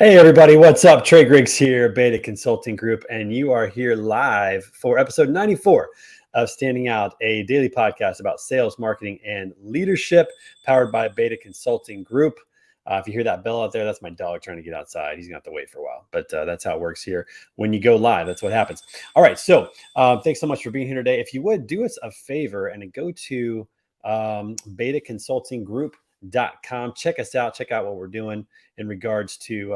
Hey everybody, what's up? Trey Griggs here, Beta Consulting Group, and you are here live for episode 94 of Standing Out, a daily podcast about sales, marketing, and leadership powered by Beta Consulting Group. If you hear that bell out there, that's my dog trying to get outside. He's going to have to wait for a while, but that's how it works here. When you go live, that's what happens. All right, so thanks so much for being here today. If you would, do us a favor and go to betaconsultinggroup.com. Check us out. Check out what we're doing in regards to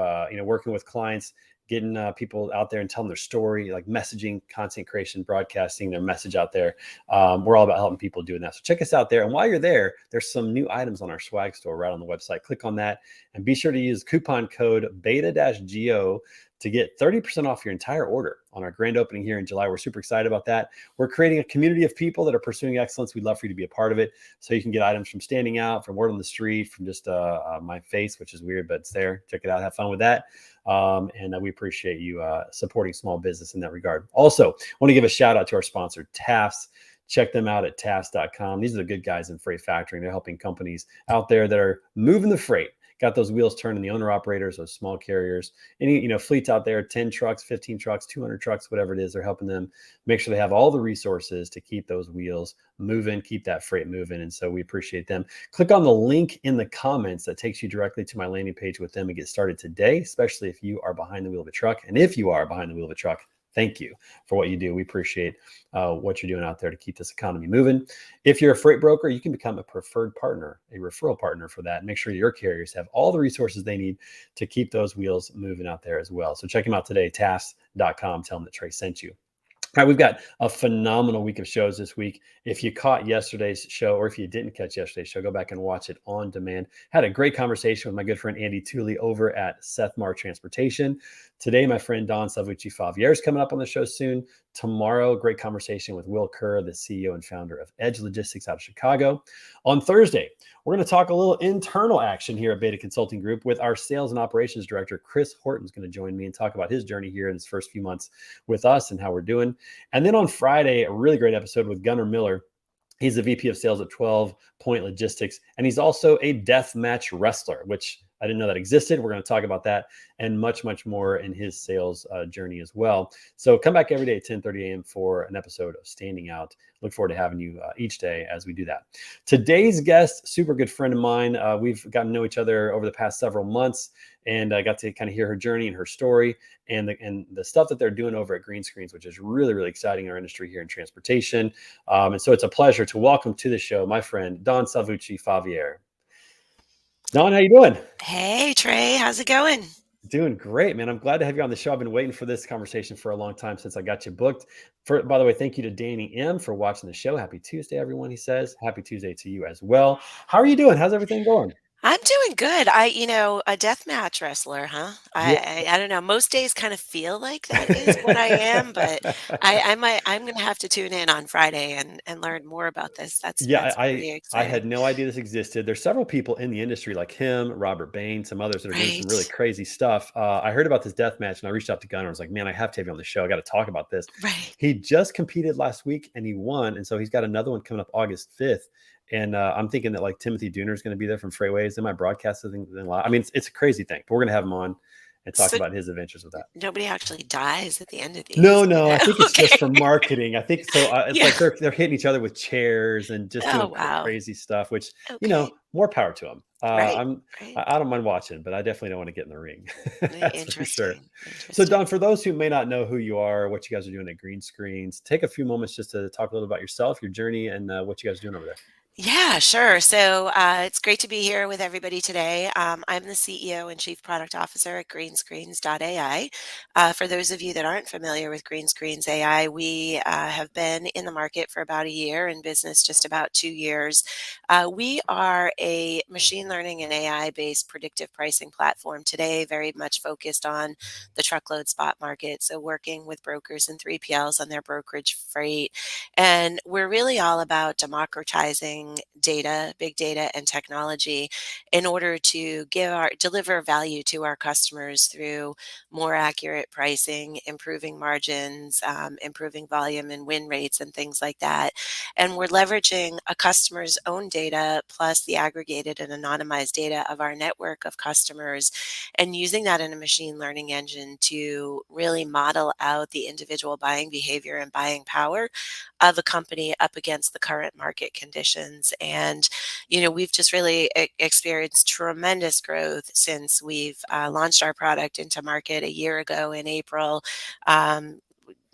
working with clients, getting people out there and telling their story, like messaging, content creation, broadcasting their message out there. We're all about helping people doing that. So check us out there. And while you're there, there's some new items on our swag store right on the website. Click on that and be sure to use coupon code beta-go to get 30% off your entire order on our grand opening here in July. We're super excited about that. We're creating a community of people that are pursuing excellence. We'd love for you to be a part of it. So you can get items from Standing Out, from Word on the Street, from just my face, which is weird, but it's there. Check it out. Have fun with that. And we appreciate you supporting small business in that regard. Also, I want to give a shout out to our sponsor, Tafts. Check them out at tafts.com. These are the good guys in freight factoring. They're helping companies out there that are moving the freight. Got those wheels turning, the owner operators, those small carriers, any fleets out there, 10 trucks, 15 trucks, 200 trucks, whatever it is, they're helping them make sure they have all the resources to keep those wheels moving, keep that freight moving. And so we appreciate them. Click on the link in the comments that takes you directly to my landing page with them and get started today, especially if you are behind the wheel of a truck. And if you are behind the wheel of a truck, thank you for what you do. We appreciate what you're doing out there to keep this economy moving. If you're a freight broker, you can become a preferred partner, a referral partner for that. Make sure your carriers have all the resources they need to keep those wheels moving out there as well. So check them out today, tafts.com. Tell them that Trey sent you. All right, we've got a phenomenal week of shows this week. If you caught yesterday's show, or if you didn't catch yesterday's show, go back and watch it on demand. Had a great conversation with my good friend Andy Tooley over at Seth Mar Transportation. Today, my friend Dawn Salvucci-Favier is coming up on the show soon. Tomorrow, great conversation with Will Kerr, the CEO and founder of Edge Logistics out of Chicago. On Thursday, we're going to talk a little internal action here at Beta Consulting Group with our sales and operations director, Chris Horton's going to join me and talk about his journey here in his first few months with us and how we're doing. And then on Friday, a really great episode with Gunnar Miller. He's the VP of sales at 12 Point Logistics, and he's also a deathmatch wrestler, which I didn't know that existed. We're going to talk about that and much, much more in his sales journey as well. So come back every day at 10:30 a.m. for an episode of Standing Out. Look forward to having you each day as we do that. Today's guest, super good friend of mine. We've gotten to know each other over the past several months, and I got to kind of hear her journey and her story and the stuff that they're doing over at Greenscreens, which is really, really exciting in our industry here in transportation. And so it's a pleasure to welcome to the show my friend, Dawn Salvucci-Favier. Dawn, how you doing? Hey, Trey, how's it going? Doing great, man. I'm glad to have you on the show. I've been waiting for this conversation for a long time since I got you booked. By the way, thank you to Danny M for watching the show. Happy Tuesday, everyone, he says. Happy Tuesday to you as well. How are you doing? How's everything going? I'm doing good. A deathmatch wrestler, huh? Yeah. I don't know. Most days kind of feel like that is what I am, but I'm gonna have to tune in on Friday and learn more about this. That's Yeah, pretty I had exciting. no idea this existed. There's several people in the industry like him, Robert Bain, some others that are doing some really Right. crazy stuff. I heard about this death match and I reached out to Gunnar. I was like, man, I have to have you on the show. I got to talk about this. Right. He just competed last week and he won. And so he's got another one coming up August 5th. And I'm thinking that like Timothy Dooner is going to be there from Freightways. Am I broadcasting live? I mean, it's a crazy thing, but we're going to have him on and talk So about his adventures with that. nobody actually dies at the end of No, these. no, I think it's just Okay. for marketing. I think so. It's Yeah. like they're hitting each other with chairs and just Oh, doing wow. crazy stuff, which, Okay. more power to them. Right. Right. I don't mind watching, but I definitely don't want to get in the ring. That's for sure. Interesting. So, Interesting. Don, for those who may not know who you are, what you guys are doing at Green Screens, take a few moments just to talk a little about yourself, your journey, and what you guys are doing over there. Yeah, sure. So it's great to be here with everybody today. I'm the CEO and Chief Product Officer at Greenscreens.ai. For those of you that aren't familiar with Greenscreens AI, we have been in the market for about a year, in business just about 2 years. We are a machine learning and AI based predictive pricing platform today, very much focused on the truckload spot market. So working with brokers and 3PLs on their brokerage freight, and we're really all about democratizing data, big data, and technology in order to deliver value to our customers through more accurate pricing, improving margins, improving volume and win rates, and things like that. And we're leveraging a customer's own data plus the aggregated and anonymized data of our network of customers, and using that in a machine learning engine to really model out the individual buying behavior and buying power of a company up against the current market conditions. And, we've just really experienced tremendous growth since we've launched our product into market a year ago in April.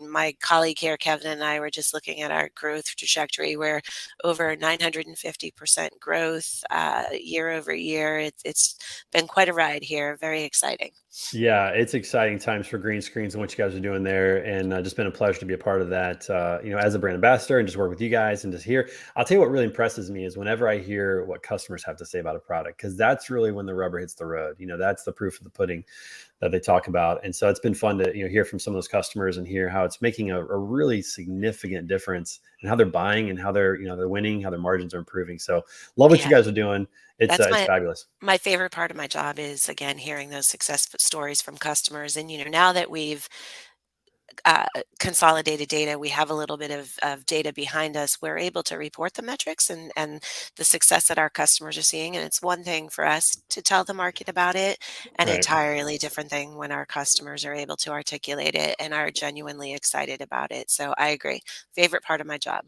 My colleague here, Kevin, and I were just looking at our growth trajectory. We're over 950% growth year over year. It's been quite a ride here. Very exciting. Yeah, it's exciting times for Green Screens and what you guys are doing there, and just been a pleasure to be a part of that. As a brand ambassador and just work with you guys and just hear. I'll tell you what really impresses me is whenever I hear what customers have to say about a product, because that's really when the rubber hits the road. That's the proof of the pudding that they talk about, and so it's been fun to hear from some of those customers and hear how it's making a really significant difference and how they're buying and how they're winning, how their margins are improving. So love what you Yeah, guys are doing. It's that's it's fabulous. my favorite part of my job is, again, hearing those success stories from customers. And now that we've uh, consolidated data, we have a little bit of data behind us, we're able to report the metrics and the success that our customers are seeing. And it's one thing for us to tell the market about it, an Right. entirely different thing when our customers are able to articulate it and are genuinely excited about it. So I agree. Favorite part of my job.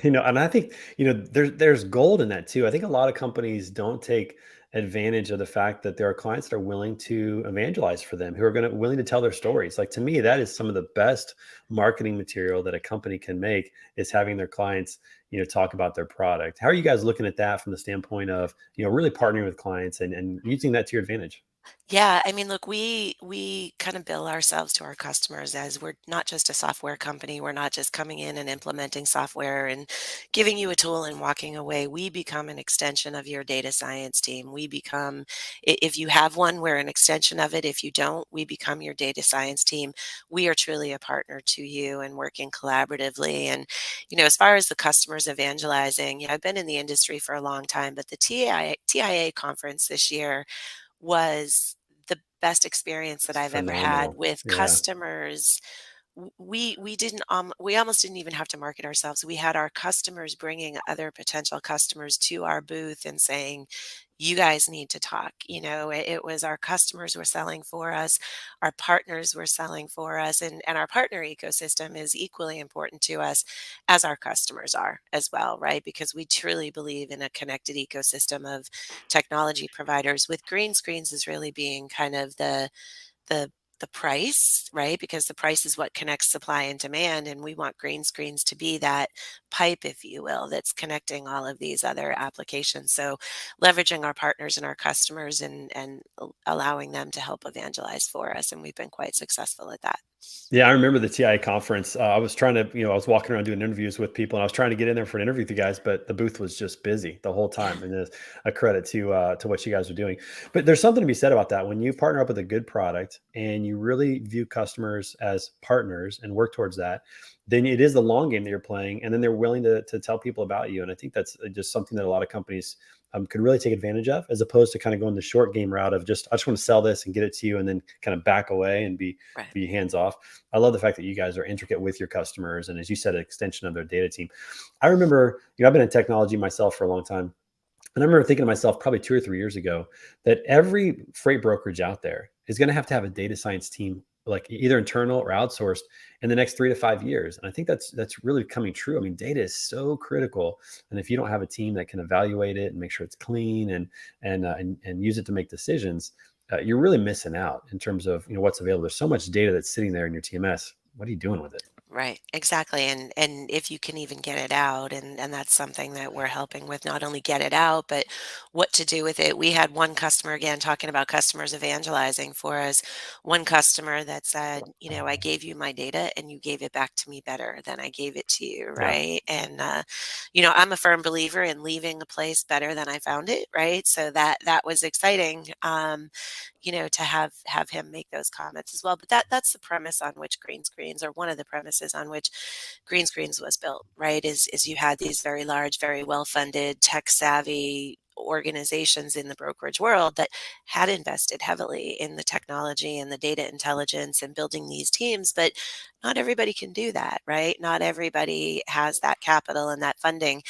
And I think, there's gold in that too. I think a lot of companies don't take advantage of the fact that there are clients that are willing to evangelize for them, who are willing to tell their stories. Like to me, that is some of the best marketing material that a company can make is having their clients, talk about their product. How are you guys looking at that from the standpoint of, really partnering with clients and using that to your advantage? Yeah, I mean, look, we kind of bill ourselves to our customers as we're not just a software company. We're not just coming in and implementing software and giving you a tool and walking away. We become an extension of your data science team. We become, if you have one, we're an extension of it. If you don't, we become your data science team. We are truly a partner to you and working collaboratively. And, as far as the customers evangelizing, I've been in the industry for a long time, but the TIA conference this year was the best experience that It's I've ever had phenomenal. with Yeah. customers. We almost didn't even have to market ourselves. We had our customers bringing other potential customers to our booth and saying, "You guys need to talk." It was our customers were selling for us, our partners were selling for us, and our partner ecosystem is equally important to us as our customers are as well, right? Because we truly believe in a connected ecosystem of technology providers, with green screens is really being kind of the the price, right? Because the price is what connects supply and demand, and we want green screens to be that pipe, if you will, that's connecting all of these other applications. So leveraging our partners and our customers and allowing them to help evangelize for us, and we've been quite successful at that. Yeah, I remember the TI conference. I was trying to, I was walking around doing interviews with people, and I was trying to get in there for an interview with you guys, but the booth was just busy the whole Yeah. time. And there's a credit to what you guys are doing. But there's something to be said about that when you partner up with a good product and you really view customers as partners and work towards that. Then it is the long game that you're playing, and then they're willing to tell people about you. And I think that's just something that a lot of companies could really take advantage of, as opposed to kind of going the short game route of I just want to sell this and get it to you, and then kind of back away and Right. be hands off. I love the fact that you guys are intricate with your customers, and as you said, an extension of their data team. I remember, I've been in technology myself for a long time, and I remember thinking to myself probably 2 or 3 years ago that every freight brokerage out there is going to have a data science team, like either internal or outsourced, in the next 3 to 5 years. And I think that's really coming true. I mean, data is so critical, and if you don't have a team that can evaluate it and make sure it's clean and use it to make decisions, you're really missing out in terms of what's available. There's so much data that's sitting there in your TMS. What are you doing with it? Right, exactly, and if you can even get it out, and that's something that we're helping with, not only get it out, but what to do with it. We had one customer, again, talking about customers evangelizing for us, one customer that said, "I gave you my data and you gave it back to me better than I gave it to you," Yeah. right? And, I'm a firm believer in leaving a place better than I found it, right? So that was exciting, to have him make those comments as well. But that's the premise on which Greenscreens, or one of the premises on which Greenscreens was built, right? Is you had these very large, very well funded, tech savvy organizations in the brokerage world that had invested heavily in the technology and the data intelligence and building these teams, but not everybody can do that, right? Not everybody has that capital and that funding.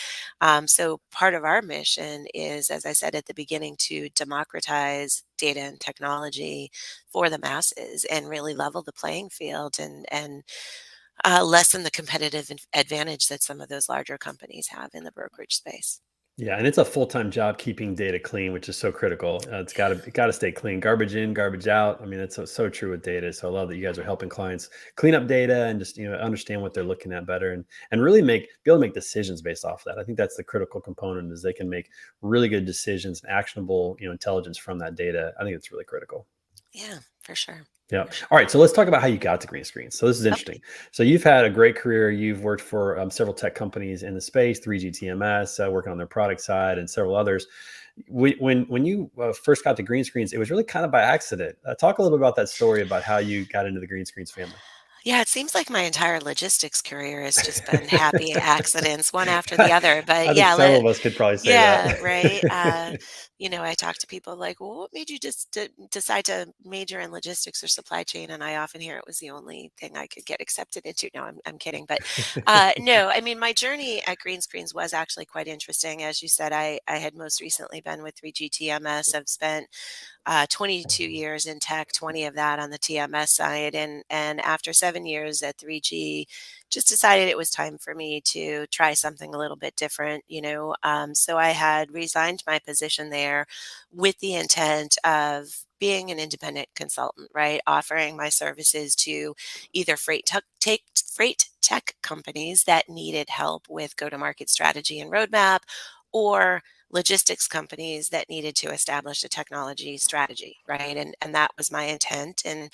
So part of our mission is, as I said at the beginning, to democratize data and technology for the masses and really level the playing field, and lessen the competitive advantage that some of those larger companies have in the brokerage space. Yeah, and it's a full-time job keeping data clean, which is so critical. It's got to stay clean. Garbage in, garbage out. I mean, that's so true with data. So I love that you guys are helping clients clean up data and just understand what they're looking at better, and really be able to make decisions based off of that. I think that's the critical component, is they can make really good decisions, actionable intelligence from that data. I think it's really critical. Yeah, for sure. Yeah. For sure. All right. So let's talk about how you got to green screens. So this is Okay. interesting. So you've had a great career. You've worked for several tech companies in the space, 3G TMS, working on their product side, and several others. When you first got to green screens, it was really kind of by accident. Talk a little bit about that story about how you got into the green screens family. Yeah, it seems like my entire logistics career has just been happy accidents, one after the other. But I think yeah, several of us could probably say yeah, right. that. I talk to people like, well, what made you just decide to major in logistics or supply chain? And I often hear it was the only thing I could get accepted into. No, I'm kidding. But no, I mean, my journey at Greenscreens was actually quite interesting. As you said, I had most recently been with 3G TMS. I've spent 22 years in tech, 20 of that on the TMS side. And after 7 years at 3G, just decided it was time for me to try something a little bit different, So I had resigned my position there with the intent of being an independent consultant, right? Offering my services to either freight tech companies that needed help with go-to-market strategy and roadmap, or logistics companies that needed to establish a technology strategy, right? And that was my intent. And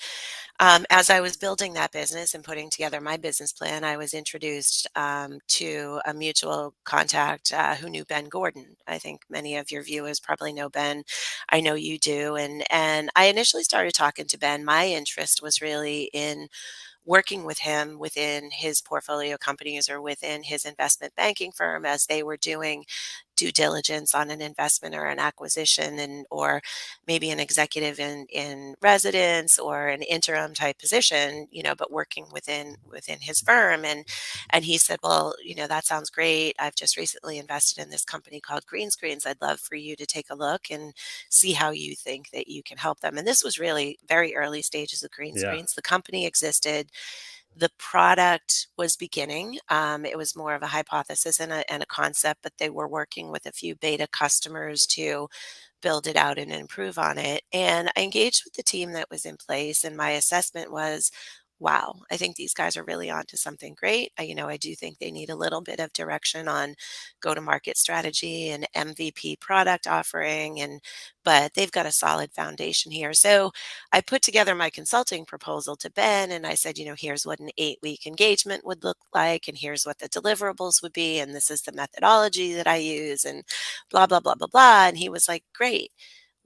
as I was building that business and putting together my business plan, I was introduced to a mutual contact who knew Ben Gordon. I think many of your viewers probably know Ben. I know you do. And I initially started talking to Ben. My interest was really in working with him within his portfolio companies or within his investment banking firm as they were doing due diligence on an investment or an acquisition, or maybe an executive in residence or an interim type position, but working within his firm. And he said, well, that sounds great. I've just recently invested in this company called Greenscreens. I'd love for you to take a look and see how you think that you can help them. And this was really very early stages of Yeah. Greenscreens. The company existed, the product was beginning. It was more of a hypothesis and a concept, but they were working with a few beta customers to build it out and improve on it. And I engaged with the team that was in place, and my assessment was, wow, I think these guys are really onto something great. I do think they need a little bit of direction on go-to-market strategy and MVP product offering, but they've got a solid foundation here. So I put together my consulting proposal to Ben, and I said, here's what an 8-week engagement would look like, and here's what the deliverables would be, and this is the methodology that I use, and blah, blah, blah, blah, blah. And he was like, great.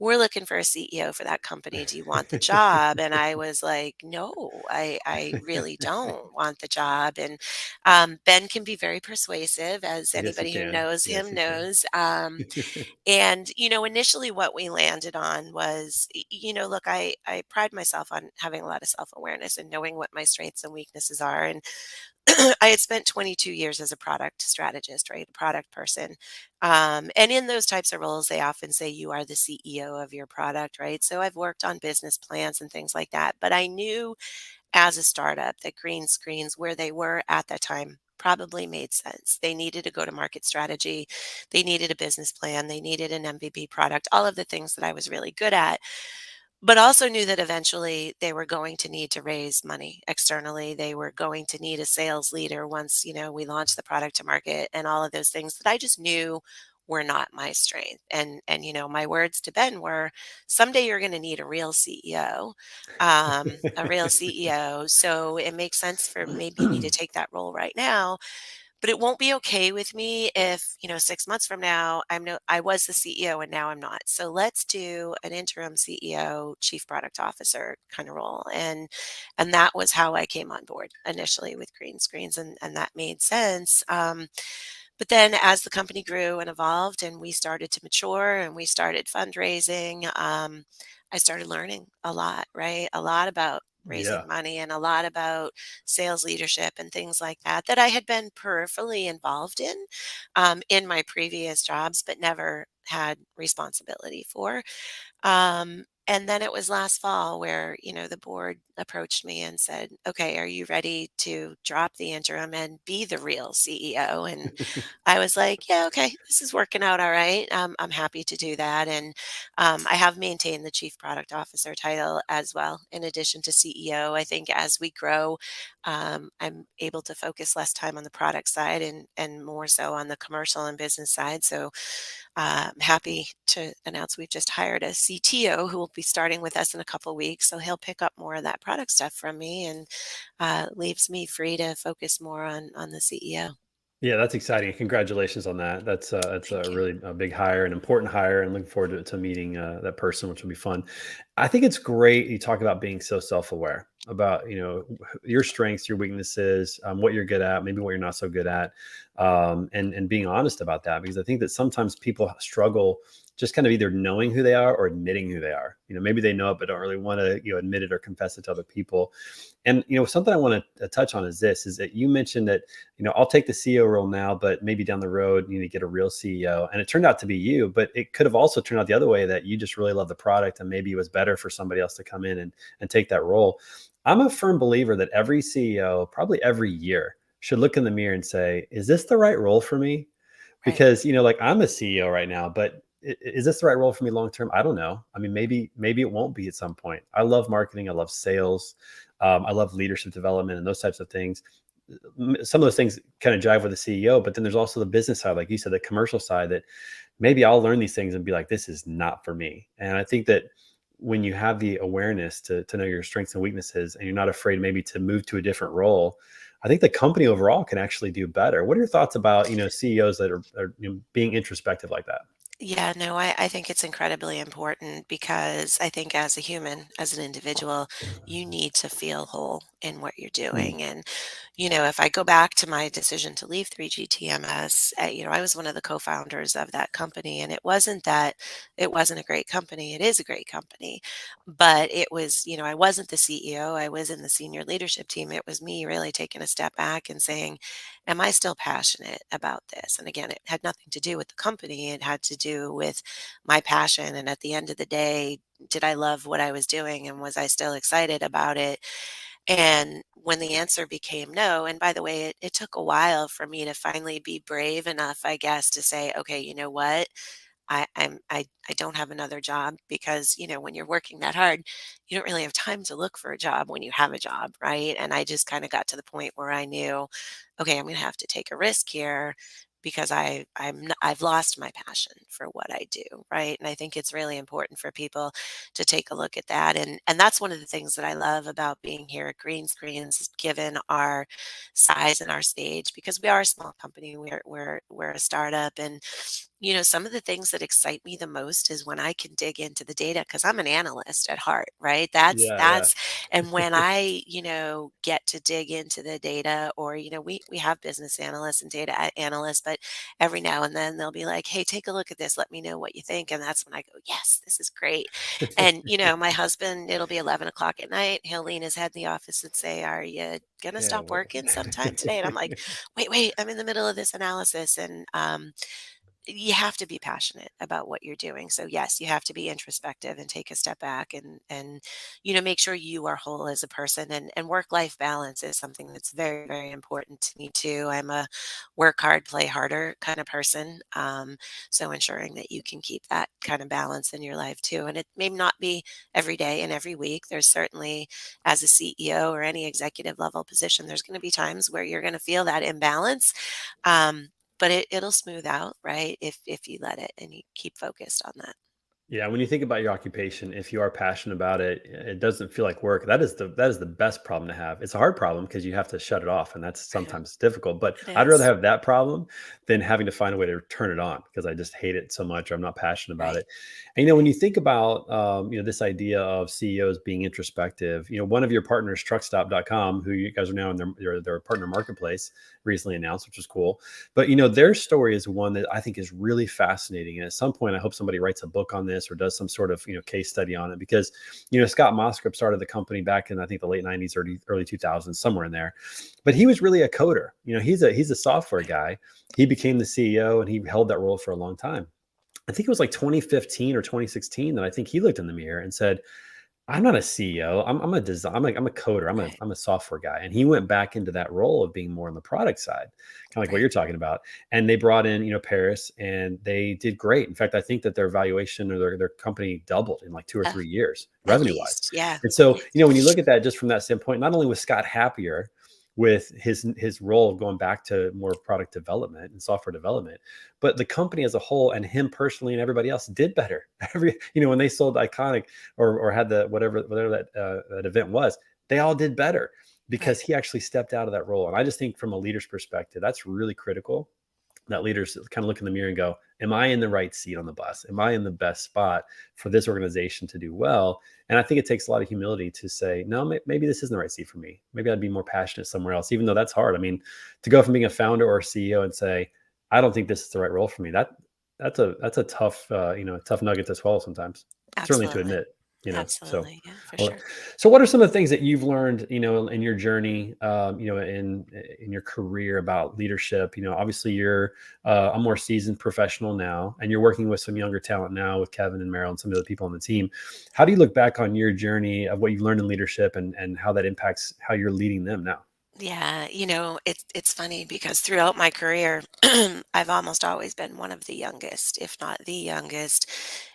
We're looking for a CEO for that company. Do you want the job? And I was like, no, I really don't want the job. And Ben can be very persuasive, as Yes, you anybody who can. knows Yes, him you can. knows. And, initially what we landed on was, look, I pride myself on having a lot of self awareness and knowing what my strengths and weaknesses are. And I had spent 22 years as a product strategist, right? A product person. And in those types of roles, they often say you are the CEO of your product, right? So I've worked on business plans and things like that. But I knew as a startup that Green Screens, where they were at that time, probably made sense. They needed a go to market strategy, they needed a business plan, they needed an MVP product, all of the things that I was really good at. but also knew that eventually they were going to need to raise money externally. They were going to need a sales leader once, we launched the product to market and all of those things that I just knew were not my strength. And my words to Ben were, someday you're going to need a real CEO. So it makes sense for maybe me to take that role right now, but it won't be okay with me if, 6 months from now, I was the CEO and now I'm not. So let's do an interim CEO, chief product officer kind of role. And that was how I came on board initially with Green Screens, and that made sense. But then as the company grew and evolved and we started to mature and we started fundraising, I started learning a lot, right? A lot about Yeah. raising money and a lot about sales leadership and things like that that I had been peripherally involved in my previous jobs, but never had responsibility for. And then it was last fall where, the board approached me and said, okay, are you ready to drop the interim and be the real CEO? And I was like, yeah, okay, this is working out all right. I'm happy to do that. And I have maintained the chief product officer title as well, in addition to CEO. I think as we grow, I'm able to focus less time on the product side and more so on the commercial and business side. So I'm happy to announce we've just hired a CTO who will be starting with us in a couple weeks. So he'll pick up more of that product stuff from me and leaves me free to focus more on the CEO. Yeah, that's exciting. Congratulations on that. That's a Thank you. really a big hire, an important hire, and looking forward to meeting that person, which will be fun. I think it's great you talk about being so self-aware about your strengths, your weaknesses, what you're good at, maybe what you're not so good at, and being honest about that, because I think that sometimes people struggle just kind of either knowing who they are or admitting who they are. Maybe they know it but don't really want to admit it or confess it to other people. And something I want to touch on is this: is that you mentioned that I'll take the CEO role now, but maybe down the road, you need to get a real CEO. And it turned out to be you, but it could have also turned out the other way, that you just really love the product and maybe it was better for somebody else to come in and take that role. I'm a firm believer that every CEO, probably every year, should look in the mirror and say, is this the right role for me? Right. Because like I'm a CEO right now, but is this the right role for me long term? I don't know. I mean, maybe it won't be at some point. I love marketing. I love sales. I love leadership development and those types of things. Some of those things kind of jive with the CEO, but then there's also the business side, like you said, the commercial side, that maybe I'll learn these things and be like, this is not for me. And I think that when you have the awareness to know your strengths and weaknesses, and you're not afraid maybe to move to a different role, I think the company overall can actually do better. What are your thoughts about CEOs that are being introspective like that? Yeah, no, I think it's incredibly important because I think as a human, as an individual, you need to feel whole in what you're Mm, doing. And, if I go back to my decision to leave 3GTMS, I was one of the co-founders of that company. And it wasn't that it wasn't a great company. It is a great company. But it was, I wasn't the CEO. I was in the senior leadership team. It was me really taking a step back and saying, am I still passionate about this? And again, it had nothing to do with the company. It had to do with my passion. And at the end of the day, did I love what I was doing and was I still excited about it? And when the answer became no, and by the way, it took a while for me to finally be brave enough, I guess, to say, okay, you know what? I don't have another job because, when you're working that hard, you don't really have time to look for a job when you have a job, right? And I just kind of got to the point where I knew, okay, I'm going to have to take a risk here because I've lost my passion for what I do, right? And I think it's really important for people to take a look at that. And that's one of the things that I love about being here at Green Screens, given our size and our stage, because we are a small company, we're a startup, and some of the things that excite me the most is when I can dig into the data because I'm an analyst at heart, right? That's yeah, yeah. that's and when I, get to dig into the data, or we have business analysts and data analysts, but every now and then they'll be like, "Hey, take a look at this. Let me know what you think." And that's when I go, "Yes, this is great." And my husband, it'll be 11 o'clock at night. He'll lean his head in the office and say, "Are you gonna Yeah. stop working sometime today?" And I'm like, "Wait, I'm in the middle of this analysis." And you have to be passionate about what you're doing. So yes, you have to be introspective and take a step back and make sure you are whole as a person. And work-life balance is something that's very, very important to me too. I'm a work hard, play harder kind of person. So ensuring that you can keep that kind of balance in your life too. And it may not be every day and every week. There's certainly, as a CEO or any executive level position, there's going to be times where you're going to feel that imbalance. Um, but it'll smooth out, right, if you let it and you keep focused on that. Yeah, when you think about your occupation, if you are passionate about it, it doesn't feel like work. That is the best problem to have. It's a hard problem because you have to shut it off, and that's Mhm. sometimes difficult. But It I'd rather is. have that problem than having to find a way to turn it on because I just hate it so much, or I'm not passionate about Right, it. And when you think about this idea of CEOs being introspective, one of your partners, truckstop.com, who you guys are now in their partner marketplace, recently announced, which was cool. But their story is one that I think is really fascinating. And at some point, I hope somebody writes a book on this or does some sort of case study on it because Scott Moskrip started the company back in I think the late '90s, early 2000s, somewhere in there. But he was really a coder. He's a software right, guy. He became the CEO and he held that role for a long time. I think it was like 2015 or 2016 that I think he looked in the mirror and said, I'm not a CEO. I'm a design. I'm a coder. I'm a right, I'm a software guy. And he went back into that role of being more on the product side, kind of like what right. you're talking about. And they brought in, Paris, and they did great. In fact, I think that their valuation or their company doubled in like 2 or 3 years, At revenue wise. least, yeah, And at so, least. when you look at that just from that standpoint, not only was Scott happier with his role going back to more product development and software development, but the company as a whole and him personally and everybody else did better. When they sold Iconic or had the whatever that event was, they all did better because Right, he actually stepped out of that role. And I just think from a leader's perspective, that's really critical. That leaders kind of look in the mirror and go, "Am I in the right seat on the bus? Am I in the best spot for this organization to do well?" And I think it takes a lot of humility to say, "No, maybe this isn't the right seat for me. Maybe I'd be more passionate somewhere else." Even though that's hard. I mean, to go from being a founder or a CEO and say, "I don't think this is the right role for me," that's a tough tough nugget to swallow sometimes. Certainly to absolutely, admit. So absolutely, yeah, for well, sure. so what are some of the things that you've learned, in your journey, in your career about leadership? Obviously you're a more seasoned professional now, and you're working with some younger talent now with Kevin and Meryl and some of the people on the team. How do you look back on your journey of what you learned in leadership and how that impacts how you're leading them now? Yeah, it's funny because throughout my career, I've almost always been one of the youngest, if not the youngest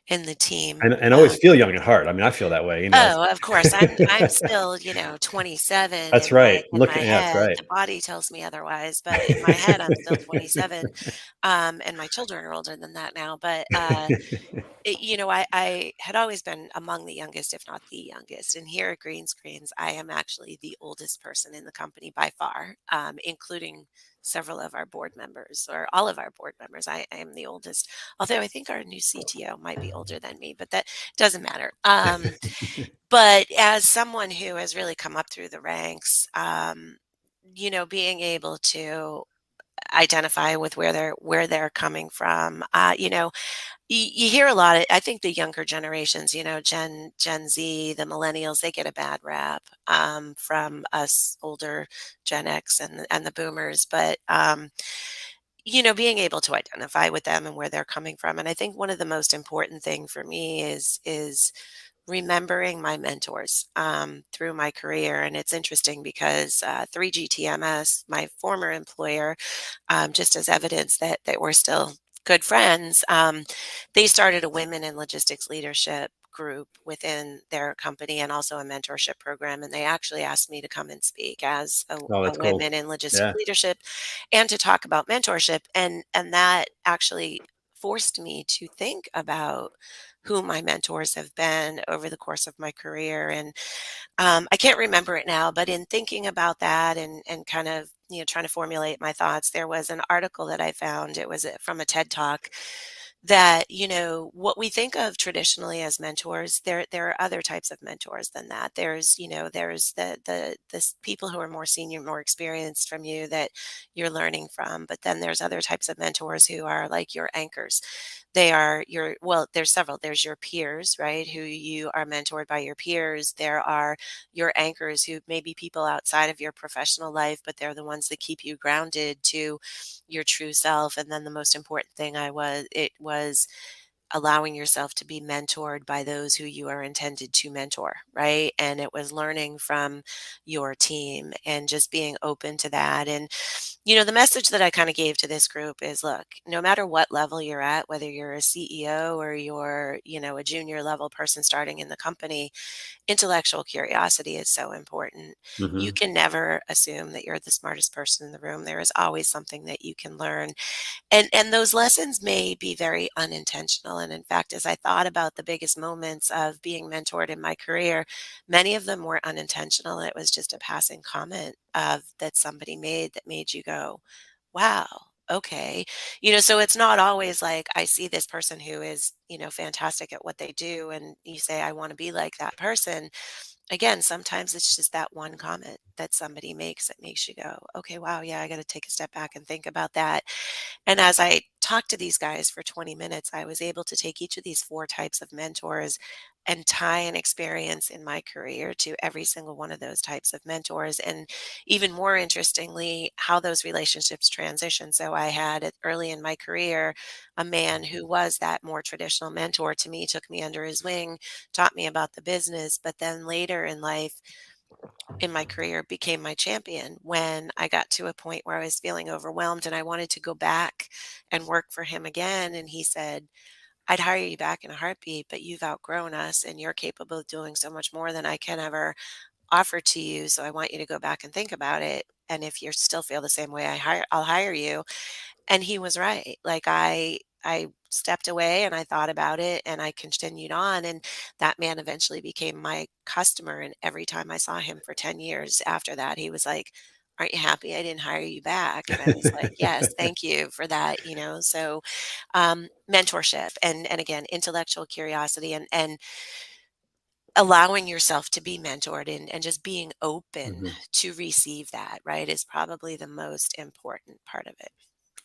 in the team. And always feel young at heart. I mean, I feel that way, Oh, of course, I'm still, 27 That's in my right. in my Yeah, that's head. right. The body tells me otherwise, but in my head, I'm still 27, and my children are older than that now, but, I had always been among the youngest, if not the youngest. And here at Greenscreens, I am actually the oldest person in the company by far, including several of our board members or all of our board members. I am the oldest, although I think our new CTO might be older than me, but that doesn't matter. But as someone who has really come up through the ranks, being able to identify with where they're coming from, you hear a lot of, I think the younger generations, Gen Z, the millennials, they get a bad rap from us older Gen X and the boomers. But being able to identify with them and where they're coming from. And I think one of the most important thing for me is remembering my mentors through my career. And it's interesting because 3GTMS, my former employer, just as evidence that we're still good friends, they started a women in logistics leadership group within their company and also a mentorship program. And they actually asked me to come and speak as Oh, a that's cool. women in logistic Yeah. leadership and to talk about mentorship. And that actually forced me to think about who my mentors have been over the course of my career. And I can't remember it now, but in thinking about that and kind of trying to formulate my thoughts, there was an article that I found. It was from a TED Talk that, what we think of traditionally as mentors, there are other types of mentors than that. There's the people who are more senior, more experienced from you that you're learning from, but then there's other types of mentors who are like your anchors. They are your, well, there's several. There's your peers, right? Who you are mentored by your peers. There are your anchors who may be people outside of your professional life, but they're the ones that keep you grounded to your true self. And then the most important thing it was allowing yourself to be mentored by those who you are intended to mentor, right? And it was learning from your team and just being open to that. And, the message that I kind of gave to this group is, look, no matter what level you're at, whether you're a CEO or you're, a junior level person starting in the company, intellectual curiosity is so important. You Hmm. can never assume that you're the smartest person in the room. There is always something that you can learn. And those lessons may be very unintentional. And in fact, as I thought about the biggest moments of being mentored in my career, many of them were unintentional. It was just a passing comment of that somebody made that made you go, wow, okay. So it's not always like I see this person who is, fantastic at what they do, and you say, I want to be like that person. Again, sometimes it's just that one comment that somebody makes that makes you go, okay, wow, yeah, I got to take a step back and think about that. And as I talked to these guys for 20 minutes, I was able to take each of these four types of mentors and tie an experience in my career to every single one of those types of mentors. And even more interestingly, how those relationships transition. So I had early in my career a man who was that more traditional mentor to me, took me under his wing, taught me about the business. But then later in life, in my career, became my champion when I got to a point where I was feeling overwhelmed and I wanted to go back and work for him again. And he said, I'd hire you back in a heartbeat, but you've outgrown us and you're capable of doing so much more than I can ever offer to you. So I want you to go back and think about it. And if you still feel the same way, I'll hire you. And he was right. Like I stepped away and I thought about it and I continued on, and that man eventually became my customer, and every time I saw him for 10 years after that, he was like, "Aren't you happy I didn't hire you back?" And I was like, "Yes, thank you for that." So mentorship and again, intellectual curiosity and allowing yourself to be mentored and just being open Hmm. to receive that, right, is probably the most important part of it.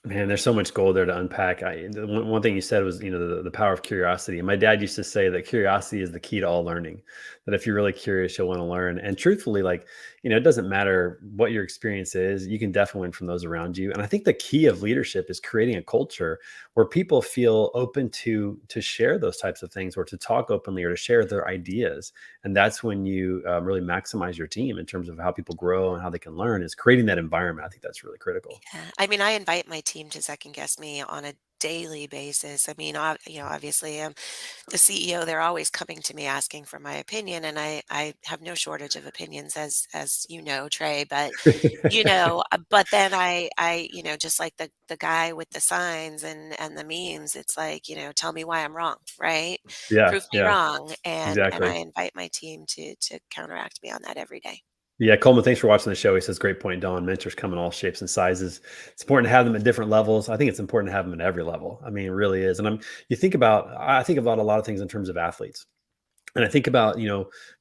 Man, there's so much gold there to unpack. The one thing you said was, the power of curiosity. And my dad used to say that curiosity is the key to all learning. That if you're really curious, you'll want to learn. And truthfully, like, it doesn't matter what your experience is, you can definitely learn from those around you. And I think the key of leadership is creating a culture where people feel open to share those types of things, or to talk openly, or to share their ideas. And that's when you really maximize your team in terms of how people grow and how they can learn. Is creating that environment. I think that's really critical. Yeah. I mean, I invite my team to second guess me on a daily basis. I mean, obviously, I'm the CEO. They're always coming to me asking for my opinion, and I have no shortage of opinions, as you know, Trey. But then just like the guy with the signs and the memes, it's like, tell me why I'm wrong, right? Yeah, Prove me yeah, wrong, and I exactly. invite my team to counteract me on that every day. Yeah, Coleman, thanks for watching the show. He says, great point, Don. Mentors come in all shapes and sizes. It's important to have them at different levels. I think it's important to have them at every level. I mean, it really is. And I think about a lot of things in terms of athletes. And I think about,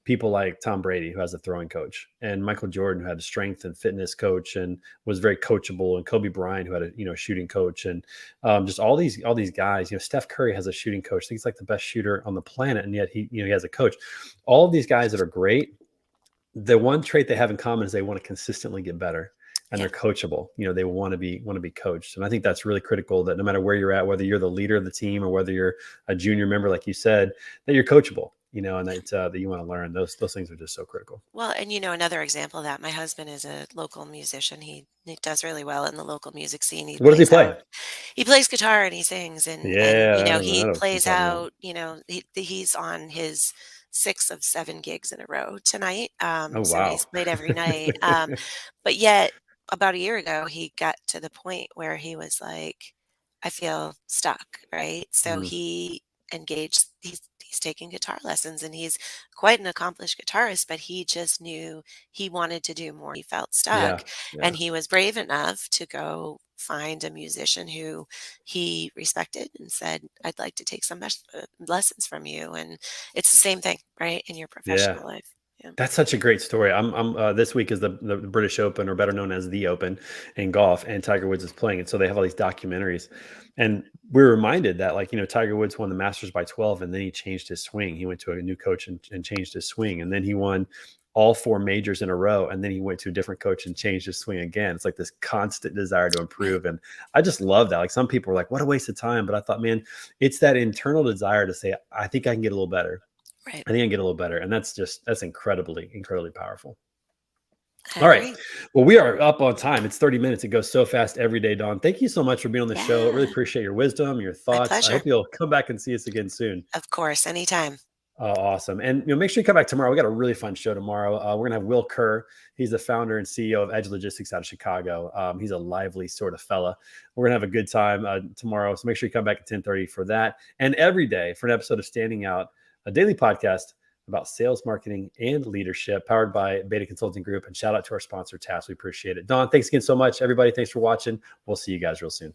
people like Tom Brady, who has a throwing coach, and Michael Jordan, who had a strength and fitness coach and was very coachable, and Kobe Bryant, who had a, shooting coach, and just all these guys. Steph Curry has a shooting coach. I think he's like the best shooter on the planet, and yet he has a coach. All of these guys that are great, the one trait they have in common is they want to consistently get better, and Yeah. they're coachable. They want to be coached. And I think that's really critical, that no matter where you're at, whether you're the leader of the team or whether you're a junior member, like you said, that you're coachable, and that you want to learn. Those things are just so critical. Well, and another example of that, my husband is a local musician. He does really well in the local music scene. What does he play? He plays guitar and he sings, and Yeah, I he know what I'm plays talking about. out, he's on his 6 of 7 gigs in a row tonight. Oh, So wow. he's played every night. But yet about a year ago he got to the point where he was like, I feel stuck, right? So Mhm. he engaged he's taking guitar lessons, and he's quite an accomplished guitarist, but he just knew he wanted to do more. He felt stuck, Yeah. Yeah. and he was brave enough to go find a musician who he respected and said, "I'd like to take some lessons from you." And it's the same thing, right, in your Yeah. professional life. Yeah. That's such a great story. This week is the British Open, or better known as the Open, in golf, and Tiger Woods is playing. And so they have all these documentaries, and we're reminded that, like, Tiger Woods won the Masters by 12, and then he changed his swing. He went to a new coach and changed his swing, and then he won all four majors in a row, and then he went to a different coach and changed his swing again. It's like this constant desire to Right. improve, and I just love that. Like, some people were like, "What a waste of time," but I thought, man, it's that internal desire to say, "I think I can get a little better." Right. I think I can get a little better. And that's incredibly, incredibly powerful. I All right. agree. Well, we are up on time. It's 30 minutes. It goes so fast every day, Dawn. Thank you so much for being on the show. I really Yeah. appreciate your wisdom, your My thoughts. I pleasure. hope you'll come back and see us again soon. Of course, anytime. Awesome. And make sure you come back tomorrow. We got a really fun show tomorrow. We're gonna have Will Kerr. He's the founder and CEO of Edge Logistics out of Chicago. He's a lively sort of fella. We're gonna have a good time tomorrow. So make sure you come back at 10:30 for that. And every day for an episode of Standing Out, a daily podcast about sales, marketing, and leadership, powered by Beta Consulting Group. And shout out to our sponsor, TAS. We appreciate it. Dawn, thanks again so much. Everybody, thanks for watching. We'll see you guys real soon.